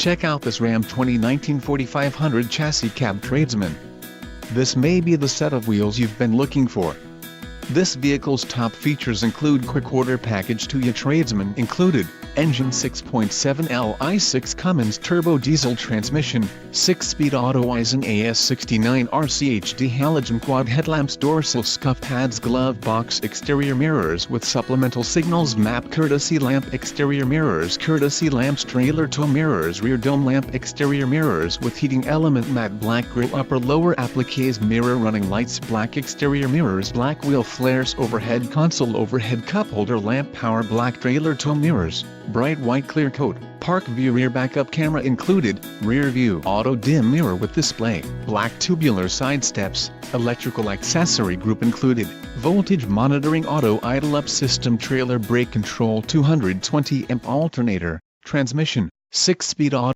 Check out this Ram 2019 4500 Chassis Cab Tradesman. This may be the set of wheels you've been looking for. This vehicle's top features include quick order package to your tradesman included, engine 6.7 Li6 Cummins turbo diesel transmission, 6-speed auto Eisen AS69 RCHD halogen quad headlamps, dorsal scuff pads, glove box, exterior mirrors with supplemental signals, map, courtesy lamp, exterior mirrors, courtesy lamps, trailer tow mirrors, rear dome lamp, exterior mirrors with heating element, matte black grille, upper lower appliques, mirror, running lights, black exterior mirrors, black wheel flares, overhead console, overhead cup holder lamp, power black trailer tow mirrors, bright white clear coat, park view, rear backup camera included, rear view auto dim mirror with display, black tubular side steps, electrical accessory group included, voltage monitoring, auto idle up system, trailer brake control, 220 amp alternator, transmission, 6-speed auto.